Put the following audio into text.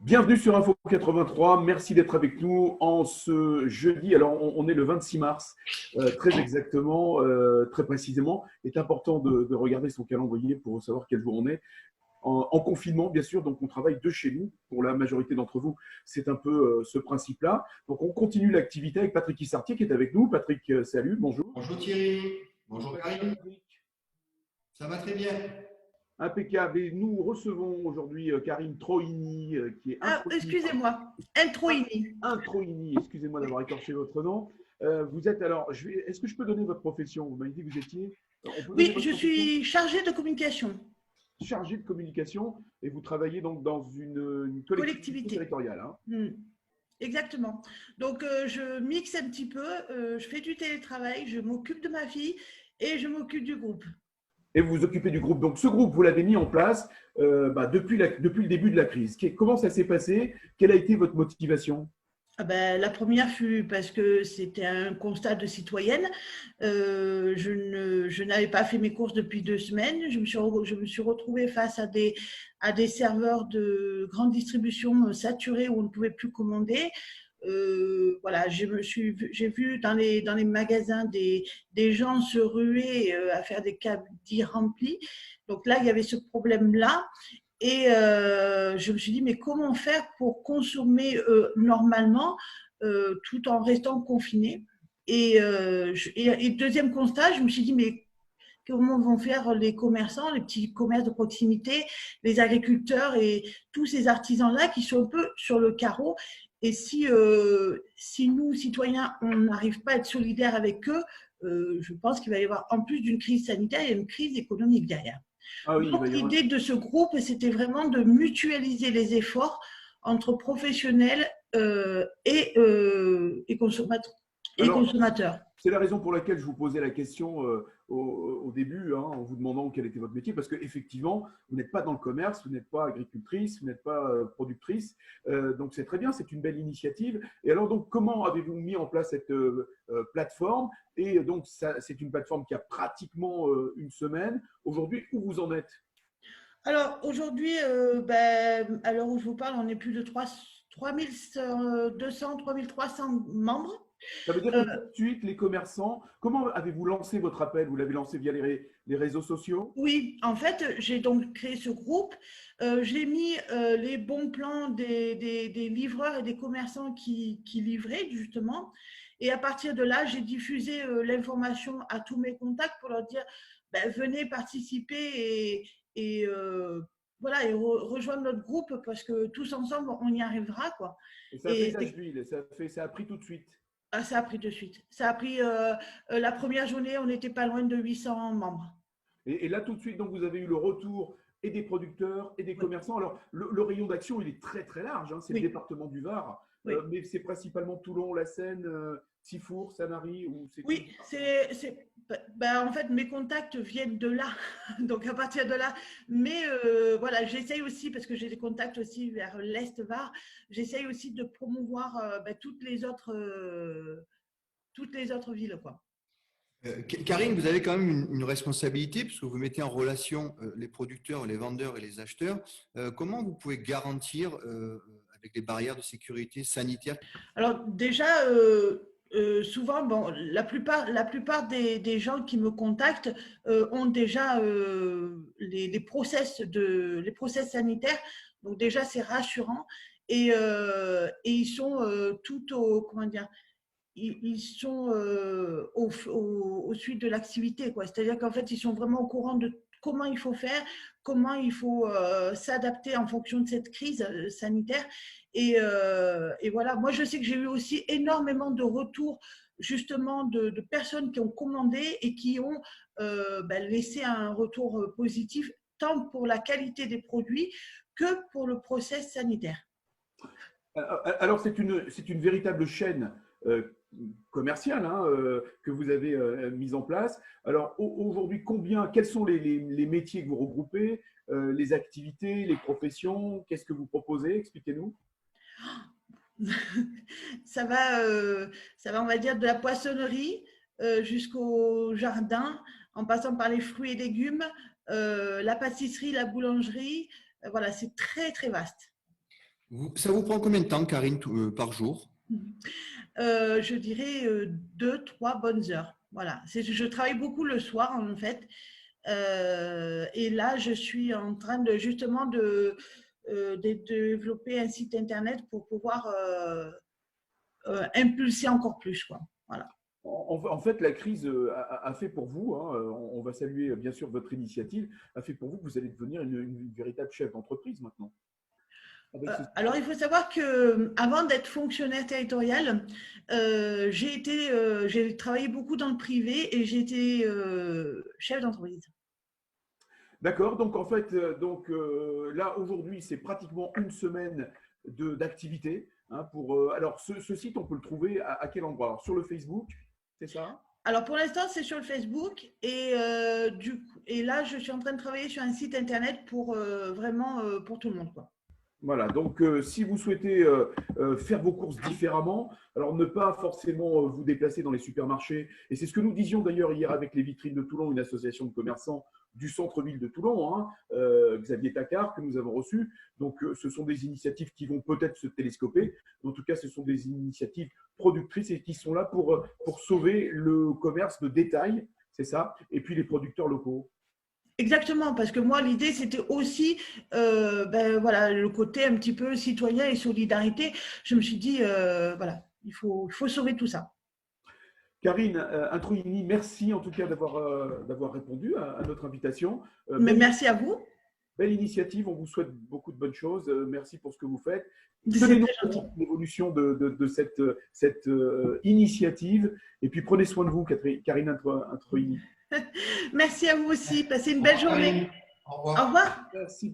Bienvenue sur Info 83, merci d'être avec nous en ce jeudi. Alors, on est le 26 mars, très exactement, très précisément. Il est important de regarder son calendrier pour savoir quel jour on est. En confinement, bien sûr, donc on travaille de chez nous. Pour la majorité d'entre vous, c'est un peu ce principe-là. Donc, on continue l'activité avec Patrick Issartier qui est avec nous. Patrick, salut, bonjour. Bonjour Thierry, bonjour Comment vas-tu, Karine, Patrick? ça va très bien. Impeccable. Et nous recevons aujourd'hui Karine Troini, qui est Ah, introïnie. excusez-moi, Introini. Introini, excusez-moi d'avoir écorché votre nom. Vous êtes alors, est-ce que je peux donner votre profession? Vous m'avez dit que vous étiez, on peut donner Oui, votre je profession? suis chargée de communication, Chargé de communication et vous travaillez donc dans une collectivité collectivité. territoriale. Hein. Exactement. Donc, je mixe un petit peu, je fais du télétravail, je m'occupe de ma fille et je m'occupe du groupe. Et vous vous occupez du groupe. Donc ce groupe, vous l'avez mis en place depuis le début de la crise. Comment ça s'est passé? Quelle a été votre motivation? Ah ben, la première fut parce que c'était un constat de citoyenne. Je n'avais pas fait mes courses depuis 2 semaines. Je me suis retrouvée face à des serveurs de grande distribution saturés où on ne pouvait plus commander. Voilà, j'ai vu dans les magasins des gens se ruer à faire des cabis remplis. Donc là, il y avait ce problème-là. Et je me suis dit, mais comment faire pour consommer normalement tout en restant confiné? Et deuxième constat, je me suis dit, mais comment vont faire les commerçants, les petits commerces de proximité, les agriculteurs et tous ces artisans-là qui sont un peu sur le carreau? Et si nous, citoyens, on n'arrive pas à être solidaires avec eux, je pense qu'il va y avoir, en plus d'une crise sanitaire, il y a une crise économique derrière. Ah oui, il va Donc, y avoir. l'idée de ce groupe, c'était vraiment de mutualiser les efforts entre professionnels et consommateurs. Et Alors, consommateurs. c'est la raison pour laquelle je vous posais la question au début, hein, en vous demandant quel était votre métier, parce qu'effectivement, vous n'êtes pas dans le commerce, vous n'êtes pas agricultrice, vous n'êtes pas productrice, donc c'est très bien, c'est une belle initiative. Et alors, donc, comment avez-vous mis en place cette plateforme? Et donc, c'est une plateforme qui a pratiquement une semaine. Aujourd'hui, où vous en êtes? Alors, aujourd'hui, à l'heure où je vous parle, on est plus de 3200, 3300 membres. Ça veut dire que Euh, tout de suite, les commerçants, comment avez-vous lancé votre appel? Vous l'avez lancé via les réseaux sociaux? Oui, en fait, j'ai donc créé ce groupe. J'ai mis les bons plans des livreurs et des commerçants qui livraient, justement. Et à partir de là, j'ai diffusé l'information à tous mes contacts pour leur dire, ben, venez participer voilà, et rejoindre notre groupe parce que tous ensemble, on y arrivera, quoi. Et ça a fait Et tache d'huile, ça a pris tout de suite. ça a pris de suite. Ça a pris la première journée, on n'était pas loin de 800 membres. Et là, tout de suite, donc, vous avez eu le retour et des producteurs et des Oui, commerçants. Alors, le rayon d'action, il est très, très large. Hein, c'est le oui, département du Var, oui. mais c'est principalement Toulon, la Seine, Sifour, Sanary, ou c'est tout le Oui, département? en fait, mes contacts viennent de là. Donc, à partir de là, mais voilà, j'essaye aussi, parce que j'ai des contacts aussi vers l'Est Var, j'essaye aussi de promouvoir toutes les autres villes, quoi. Karine, vous avez quand même une responsabilité puisque vous mettez en relation les producteurs, les vendeurs et les acheteurs. Comment vous pouvez garantir, avec les barrières de sécurité sanitaire? Alors, déjà, souvent, bon, la plupart des gens qui me contactent ont déjà les les process sanitaires. Donc, déjà, c'est rassurant. Et ils sont comment dire, ils sont au suite de l'activité, quoi. C'est-à-dire qu'en fait, ils sont vraiment au courant de comment il faut faire, comment il faut s'adapter en fonction de cette crise sanitaire. Et voilà, moi, je sais que j'ai eu aussi énormément de retours justement de personnes qui ont commandé et qui ont laissé un retour positif, tant pour la qualité des produits que pour le process sanitaire. Alors, c'est une véritable chaîne commerciale, hein, que vous avez mise en place. Alors, aujourd'hui, quels sont les métiers que vous regroupez, les activités, les professions? Qu'est-ce que vous proposez? Expliquez-nous. Ça va, on va dire, de la poissonnerie jusqu'au jardin, en passant par les fruits et légumes, la pâtisserie, la boulangerie. Voilà, c'est très, très vaste. Ça vous prend combien de temps, Karine, par jour? Je dirais 2, 3 bonnes heures. Voilà. Je travaille beaucoup le soir, en fait. Et là, je suis en train justement de développer un site internet pour pouvoir impulser encore plus, quoi. Voilà. En fait, la crise a fait pour vous, hein, on va saluer bien sûr votre initiative, a fait pour vous que vous allez devenir une véritable chef d'entreprise maintenant. Alors, il faut savoir que avant d'être fonctionnaire territorial, j'ai travaillé beaucoup dans le privé et j'ai été chef d'entreprise. D'accord, donc en fait, là aujourd'hui, c'est pratiquement une semaine d'activité. Hein, alors, ce site, on peut le trouver à quel endroit? Alors, sur le Facebook, c'est ça? Alors, pour l'instant, c'est sur le Facebook et là, je suis en train de travailler sur un site internet pour vraiment pour tout le monde, quoi. Voilà, donc si vous souhaitez faire vos courses différemment, alors ne pas forcément vous déplacer dans les supermarchés, et c'est ce que nous disions d'ailleurs hier avec les vitrines de Toulon, une association de commerçants du centre-ville de Toulon, hein, Xavier Tacard, que nous avons reçu. Donc ce sont des initiatives qui vont peut-être se télescoper, mais en tout cas ce sont des initiatives productrices et qui sont là pour sauver le commerce de détail, c'est ça, et puis les producteurs locaux. Exactement, parce que moi, l'idée, c'était aussi voilà, le côté un petit peu citoyen et solidarité. Je me suis dit, voilà, il faut sauver tout ça. Karine Introini, merci en tout cas d'avoir répondu à notre invitation. Mais merci à vous. Belle initiative, on vous souhaite beaucoup de bonnes choses. Merci pour ce que vous faites. C'est Tenez-nous très au gentil. courant de l'évolution de cette initiative. Et puis prenez soin de vous, Karine Introini. Merci à vous aussi. Passez une belle journée. Au revoir. Au revoir. Merci.